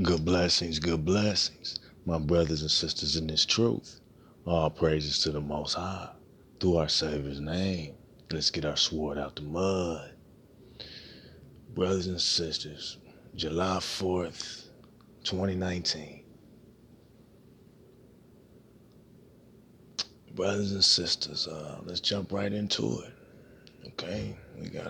Good blessings, my brothers and sisters in this truth. All praises to the Most High, through our Savior's name. Let's get our sword out the mud. Brothers and sisters, July 4th, 2019. Brothers and sisters, let's jump right into it. Okay, we got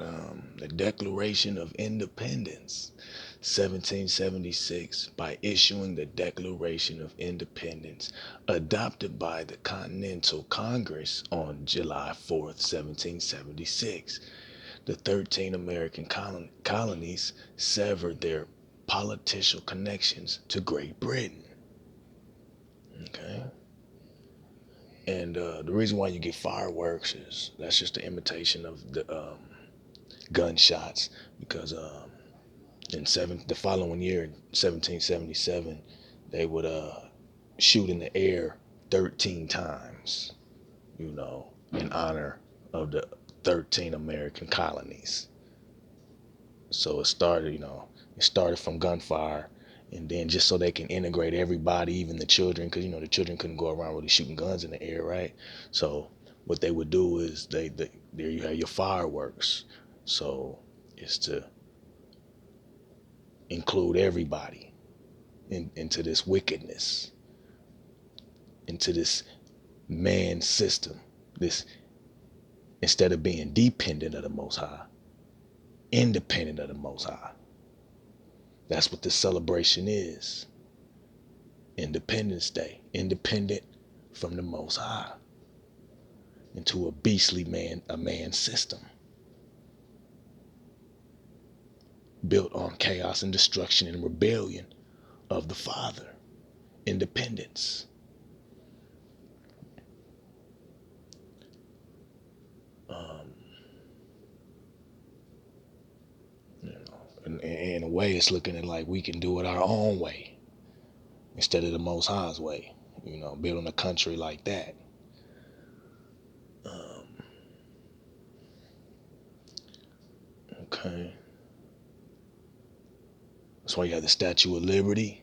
the Declaration of Independence, 1776, by issuing the Declaration of Independence, adopted by the Continental Congress on July 4th, 1776. The 13 American colonies severed their political connections to Great Britain. Okay, and the reason why you get fireworks is that's just an imitation of the gunshots, because the following year, in 1777, they would shoot in the air 13 times, in honor of the 13 American colonies. So it started from gunfire, and then just so they can integrate everybody, even the children, because the children couldn't go around really shooting guns in the air, right? So what they would do is there you have your fireworks. So it's to include everybody into this wickedness, into this man system, this, instead of being dependent of the Most High, independent of the Most High. That's what this celebration is. Independence Day, independent from the Most High, into a beastly man system built on chaos and destruction and rebellion of the Father. Independence. Um, in a way, it's looking at like we can do it our own way instead of the Most High's way. Building a country like that. Okay. That's why you have the Statue of Liberty,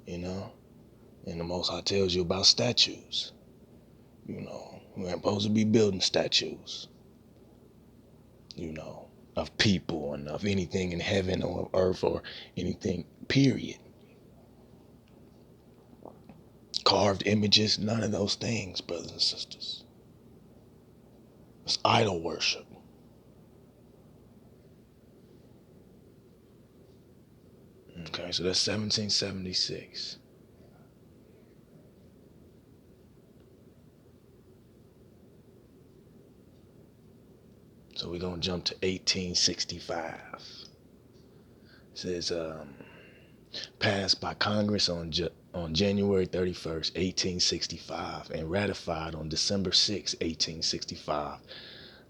and the Most High tells you about statues. We ain't supposed to be building statues, of people and of anything in heaven or earth or anything, period. Carved images, none of those things, brothers and sisters. It's idol worship. Okay, so that's 1776. So we're going to jump to 1865. It says, passed by Congress on January 31st, 1865, and ratified on December 6, 1865.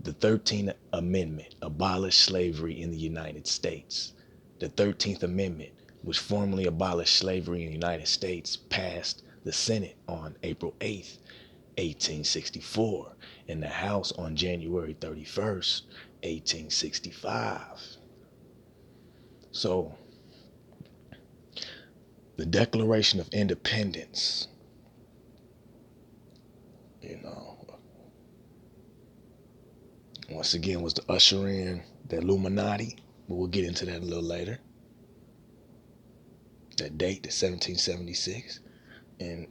The 13th Amendment abolished slavery in the United States. The 13th Amendment, which formally abolished slavery in the United States, passed the Senate on April 8th, 1864, and the House on January 31st, 1865. So, the Declaration of Independence, once again, was to usher in the Illuminati, but we'll get into that a little later. That date, the 1776, and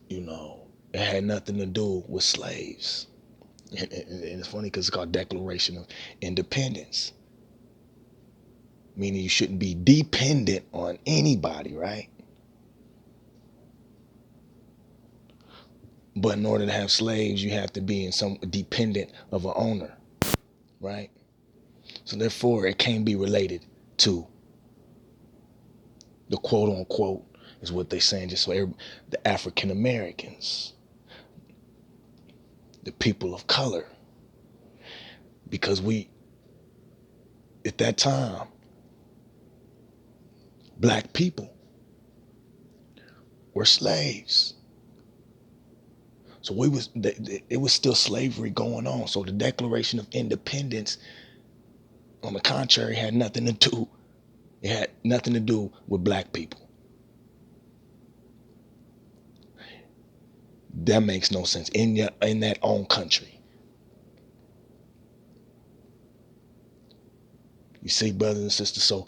it had nothing to do with slaves. And it's funny because it's called Declaration of Independence, meaning you shouldn't be dependent on anybody, right? But in order to have slaves, you have to be in some dependent of an owner, right? So therefore, it can't be related to the quote unquote, is what they're saying, just so the African Americans, the people of color, because at that time, black people were slaves. So it was still slavery going on. So the Declaration of Independence On the contrary, had nothing to do. It had nothing to do with black people. That makes no sense in that own country. You see, brothers and sisters. So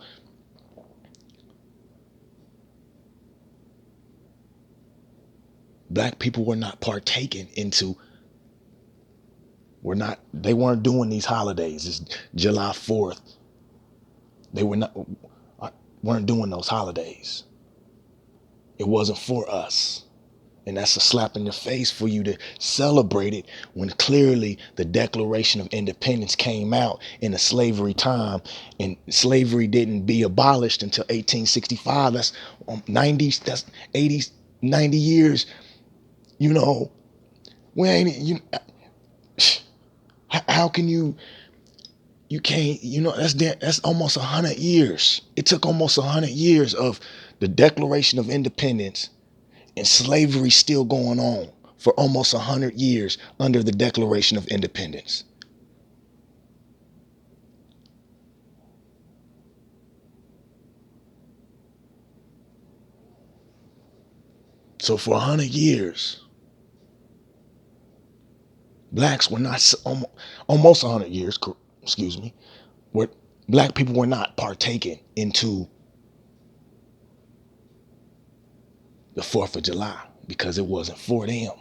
black people were not partaking into. They weren't doing these holidays. It's July 4th. They weren't doing those holidays. It wasn't for us. And that's a slap in the face for you to celebrate it when clearly the Declaration of Independence came out in a slavery time, and slavery didn't be abolished until 1865. That's 90, that's 80, 90 years. You know, we ain't, how can you can't, that's almost 100 years. It took almost 100 years of the Declaration of Independence and slavery still going on for almost 100 years under the Declaration of Independence. So for 100 years, blacks were not, almost 100 years, excuse me, where black people were not partaking into the 4th of July because it wasn't for them,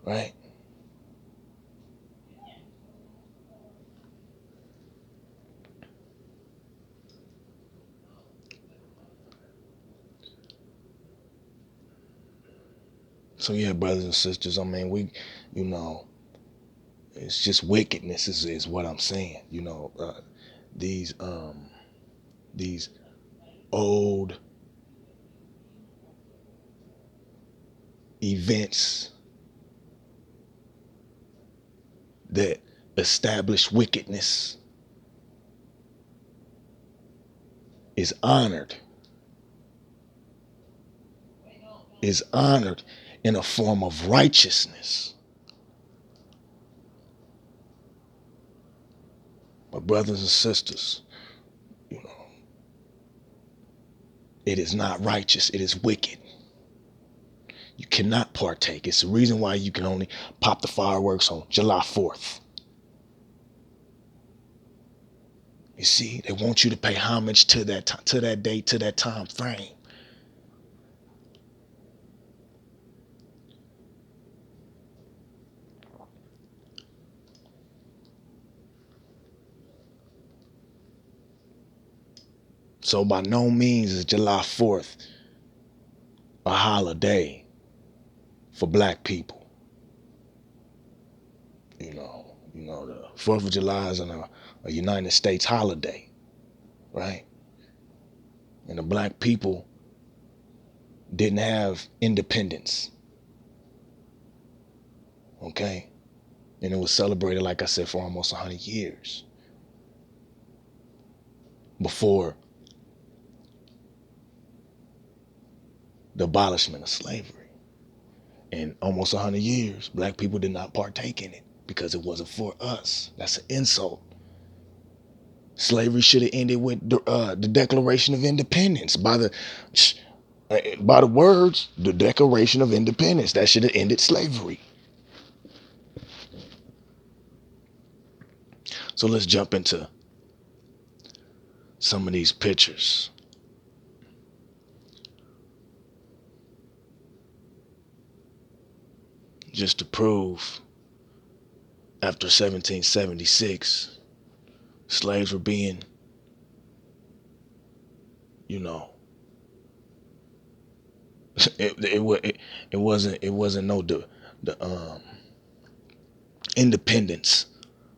right? So yeah, brothers and sisters, I mean, you know, it's just wickedness is what I'm saying. These these old events that establish wickedness is honored, is honored in a form of righteousness. My brothers and sisters, you know, it is not righteous, it is wicked. You cannot partake. It's the reason why you can only pop the fireworks on July 4th. You see, they want you to pay homage to that date, to that time frame. So by no means is July 4th a holiday for black people. The 4th of July is a United States holiday, right? And the black people didn't have independence, okay? And it was celebrated, like I said, for almost 100 years before the abolishment of slavery. And almost 100 years, black people did not partake in it because it wasn't for us. That's an insult. Slavery should have ended with the Declaration of Independence by the words, the Declaration of Independence. That should have ended slavery. So let's jump into some of these pictures. Just to prove, after 1776, slaves were being, you know, it wasn't no the independence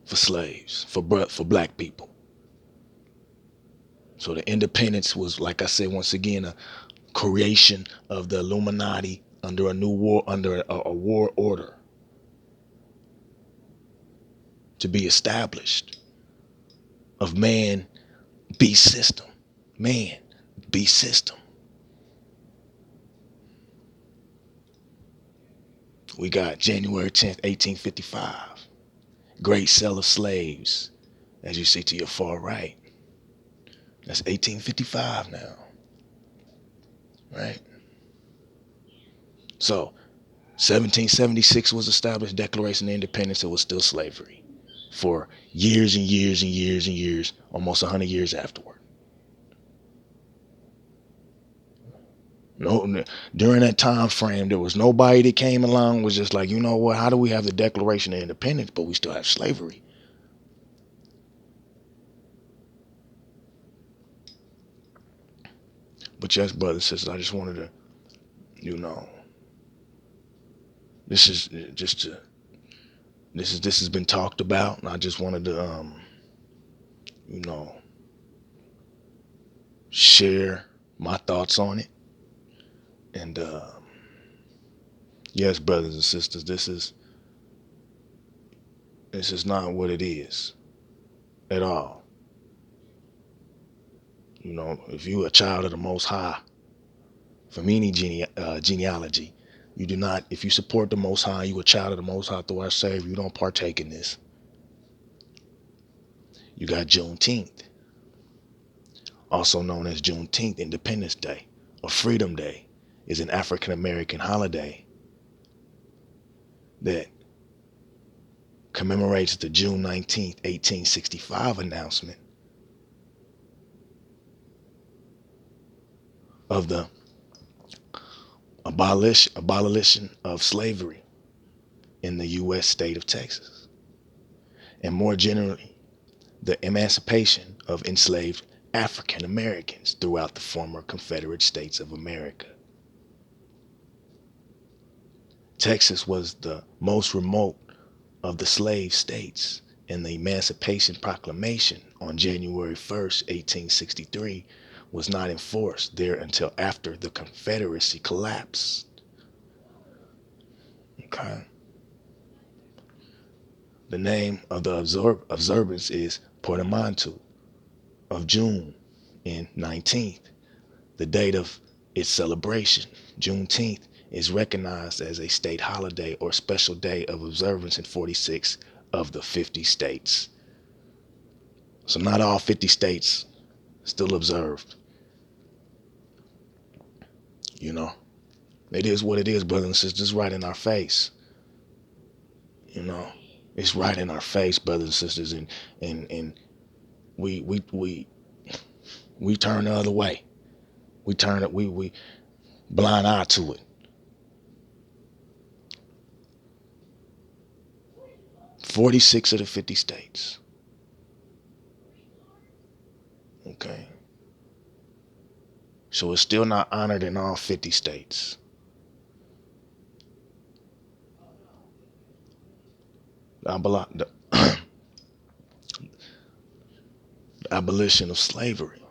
for slaves for black people. So the independence was, like I said, once again, a creation of the Illuminati under a new war, under a war order to be established of man beast system, man beast system. We got January 10th, 1855, great sale of slaves, as you see to your far right. That's 1855 now, right? So 1776 was established, Declaration of Independence. It was still slavery for years and years and years and years, almost 100 years afterward. No, during that time frame, there was nobody that came along was just like, you know what? How do we have the Declaration of Independence, but we still have slavery? But yes, brothers and sisters, I just wanted to, you know, this is just to, this has been talked about, and I just wanted to, you know, share my thoughts on it. And yes, brothers and sisters, this is not what it is at all. You know, if you are a child of the Most High, from any genealogy, you do not. If you support the Most High, you a child of the Most High through our Savior. You don't partake in this. You got Juneteenth, also known as Juneteenth, Independence Day, or Freedom Day, is an African American holiday that commemorates the June 19th, 1865 announcement of the abolition of slavery in the U.S. state of Texas, and more generally, the emancipation of enslaved African Americans throughout the former Confederate States of America. Texas was the most remote of the slave states, and the Emancipation Proclamation on January 1st, 1863, was not enforced there until after the Confederacy collapsed. Okay. The name of the observance is Portamanteau of June in 19th. The date of its celebration, Juneteenth, is recognized as a state holiday or special day of observance in 46 of the 50 states. So not all 50 states still observed. You know, it is what it is, brothers and sisters. It's right in our face. You know, it's right in our face, brothers and sisters, and we turn the other way. We turn it. We blind eye to it. 46 of the 50 states. Okay. So it's still not honored in all 50 states. The abolition of slavery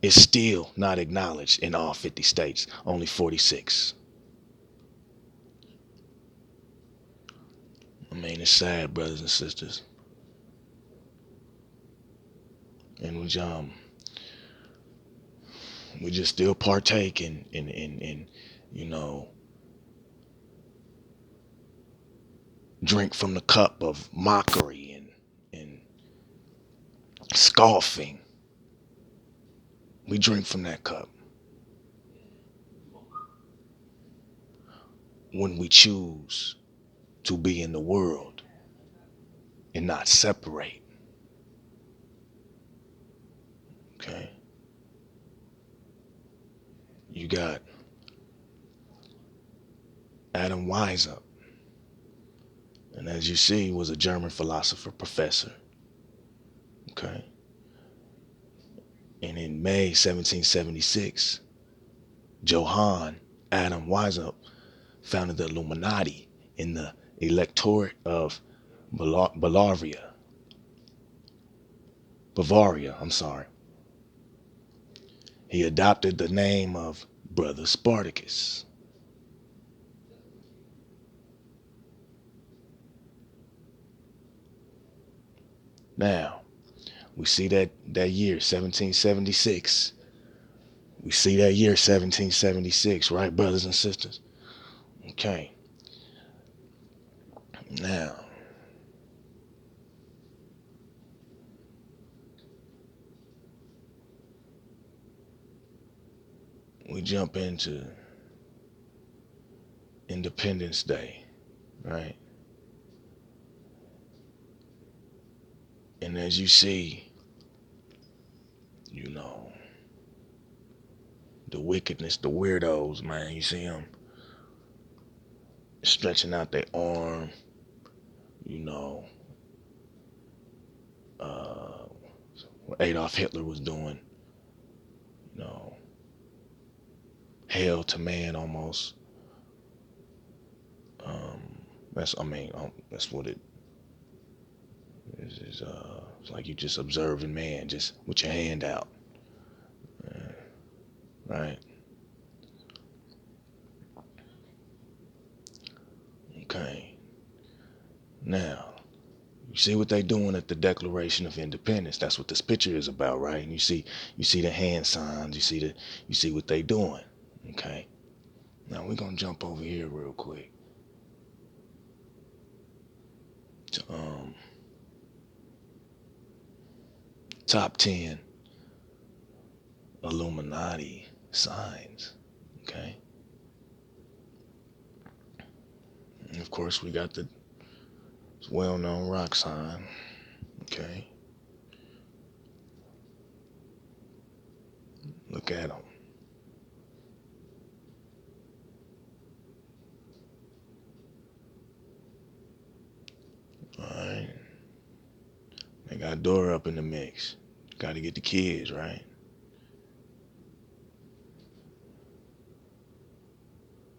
is still not acknowledged in all 50 states, only 46. I mean, it's sad, brothers and sisters. And we just still partake in you know, drink from the cup of mockery and scoffing. We drink from that cup when we choose to be in the world and not separate. Okay? You got Adam Weishaupt, and as you see, was a German philosopher professor. Okay? And in May 1776, Johann Adam Weishaupt founded the Illuminati in the electorate of Bavaria. I'm sorry. He adopted the name of Brother Spartacus. Now, we see that year, 1776. We see that year, 1776, right, brothers and sisters? Okay. Now, we jump into Independence Day, right? And as you see, you know, the wickedness, the weirdos, man, you see them stretching out their arm, you know, uh, what Adolf Hitler was doing, you know, hell to man almost. That's what it is. It's like you just observing man, just with your hand out, right? Okay. Now, you see what they doing at the Declaration of Independence. That's what this picture is about, right? And you see the hand signs. You see what they doing. Okay. Now we're gonna jump over here real quick to top 10 Illuminati signs. Okay. And of course, we got the well-known rock sign. Okay. Look at them. All right. They got Dora up in the mix. Got to get the kids right.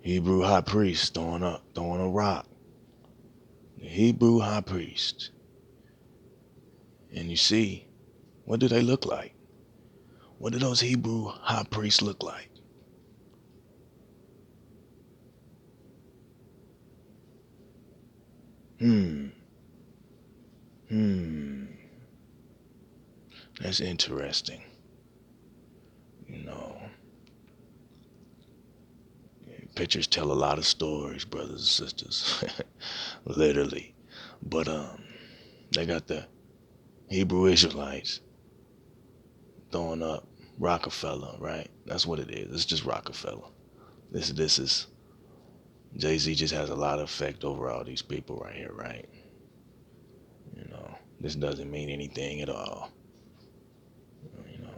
Hebrew high priest throwing a rock. The Hebrew high priest. And you see, what do they look like? What do those Hebrew high priests look like? Hmm. Hmm. That's interesting. You know, pictures tell a lot of stories, brothers and sisters. Literally. But they got the Hebrew Israelites throwing up Rockefeller, right? That's what it is. It's just Rockefeller. This is Jay-Z just has a lot of effect over all these people right here, right? You know, this doesn't mean anything at all. You know,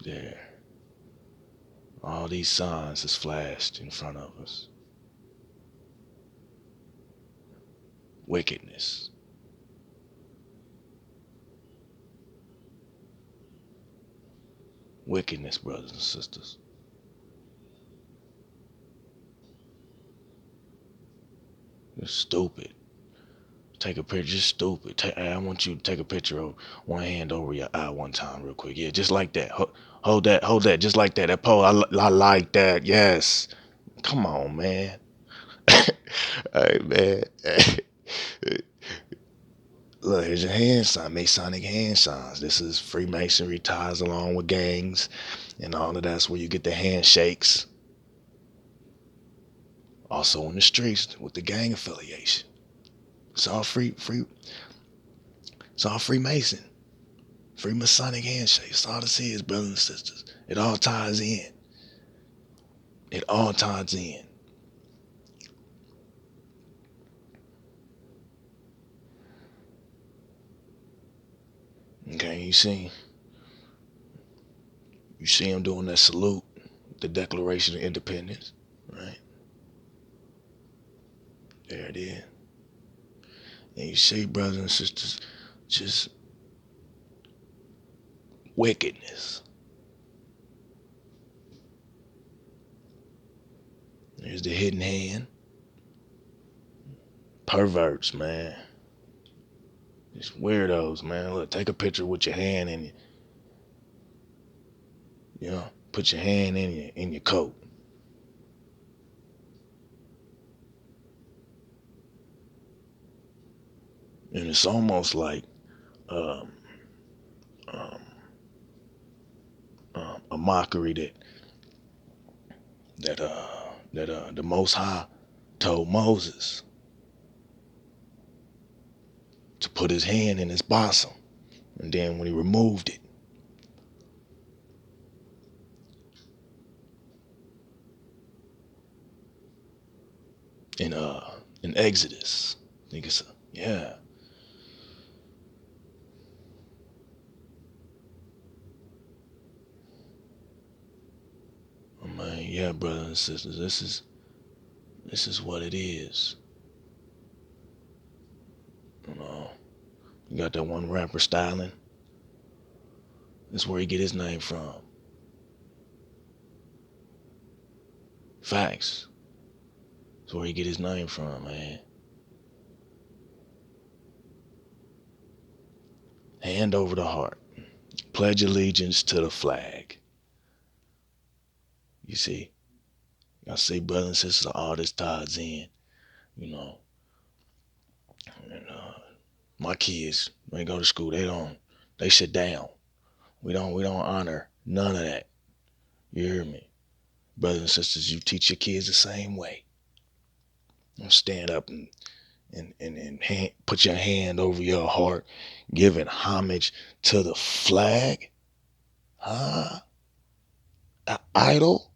there. All these signs is flashed in front of us. Wickedness. Wickedness, brothers and sisters. You're stupid. Take a picture, just stupid. I want you to take a picture of one hand over your eye one time, real quick. Yeah, just like that. Hold that, just like that. That pose, I like that. Yes. Come on, man. Hey, man. Look, here's your hand sign, Masonic hand signs. This is Freemasonry ties along with gangs and all of that's where you get the handshakes. Also in the streets with the gang affiliation. It's all it's all Freemason. Freemasonic handshake. That's all this is, brothers and sisters. It all ties in. It all ties in. Okay, you see him doing that salute, the Declaration of Independence, right? There it is. And you see, brothers and sisters, just wickedness. There's the hidden hand. Perverts, man. Just weirdos, man. Look, take a picture with your hand in put your hand in your coat. And it's almost like um, um, a mockery that the Most High told Moses to put his hand in his bosom, and then when he removed it in in Exodus, I think it's yeah. I mean, yeah, brothers and sisters, this is what it is. You know, you got that one rapper styling. That's where he get his name from. Facts. That's where he get his name from, man. Hand over the heart. Pledge allegiance to the flag. You see, I say, brothers and sisters, all this ties in. You know, and my kids, when they go to school, they sit down. We don't honor none of that. You hear me? Brothers and sisters, you teach your kids the same way. Don't stand up and put your hand over your heart, giving homage to the flag. Huh? Idol?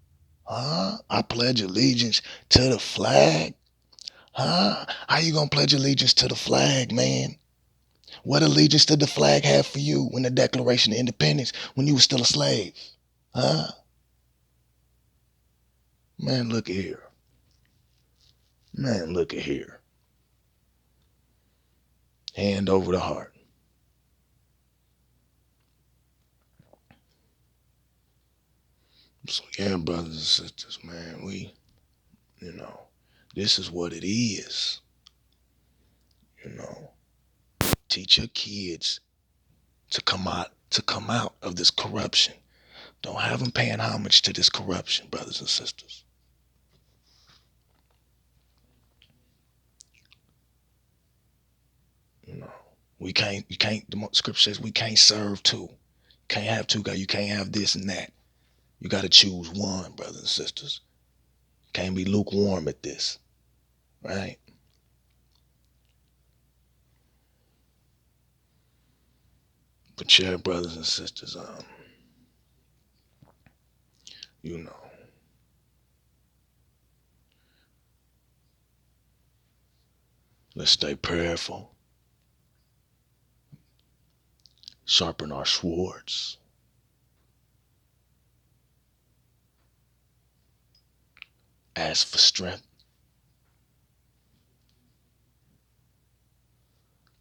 Huh? I pledge allegiance to the flag. Huh? How you gonna pledge allegiance to the flag, man? What allegiance did the flag have for you when the Declaration of Independence, when you were still a slave? Huh? Man, look at here. Man, look at here. Hand over the heart. So yeah, brothers and sisters, man, you know, this is what it is. You know, teach your kids to come out of this corruption. Don't have them paying homage to this corruption, brothers and sisters. You know, we can't. You can't. The scripture says we can't serve two. Can't have two guys. You can't have this and that. You got to choose one, brothers and sisters. Can't be lukewarm at this, right? But yeah, brothers and sisters, you know, let's stay prayerful, sharpen our swords, ask for strength.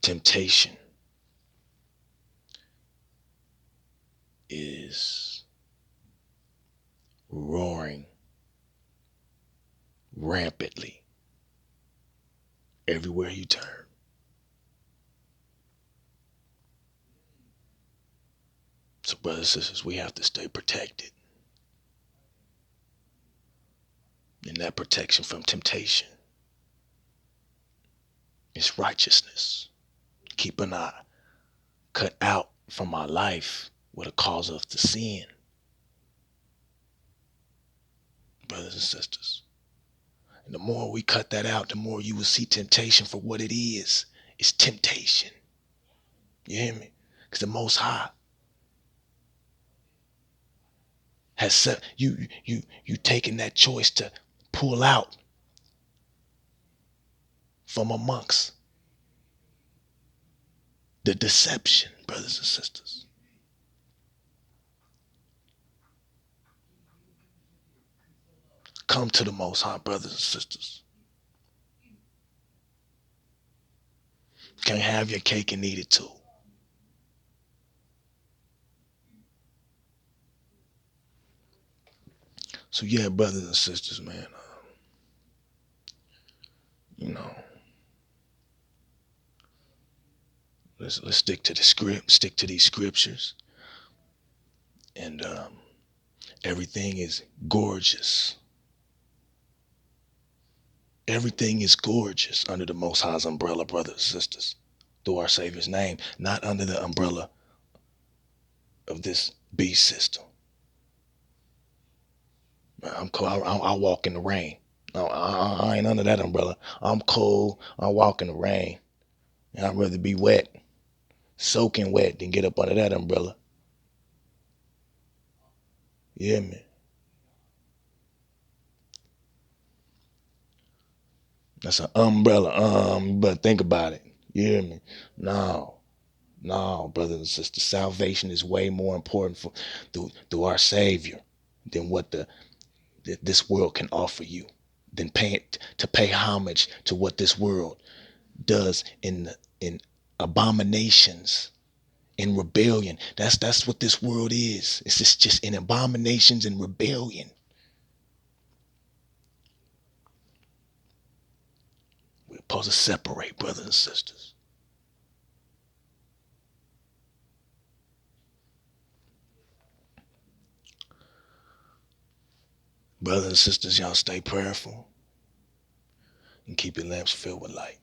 Temptation is roaring rampantly everywhere you turn. So, brothers and sisters, we have to stay protected. And that protection from temptation is righteousness. Keep an eye cut out from our life what it cause us to sin, brothers and sisters. And the more we cut that out, the more you will see temptation for what it is. It's temptation. You hear me? Because the Most High has set you taking that choice to pull out from amongst the deception, brothers and sisters. Come to the Most High, brothers and sisters. Can't have your cake and eat it too. So yeah, brothers and sisters, man, you know, let's stick to the script, stick to these scriptures, and everything is gorgeous. Everything is gorgeous under the Most High's umbrella, brothers and sisters, through our Savior's name, not under the umbrella of this beast system. I'm cold. I walk in the rain. I ain't under that umbrella. I'm cold. I walk in the rain. And I'd rather be wet, soaking wet, than get up under that umbrella. Yeah, man. That's an umbrella. But think about it. You hear me? No, no, brothers and sisters. Salvation is way more important through our Savior than what this world can offer you. Than pay homage to what this world does in abominations, in rebellion. That's what this world is. It's just in abominations and rebellion. We're supposed to separate, brothers and sisters. Brothers and sisters, y'all stay prayerful and keep your lamps filled with light.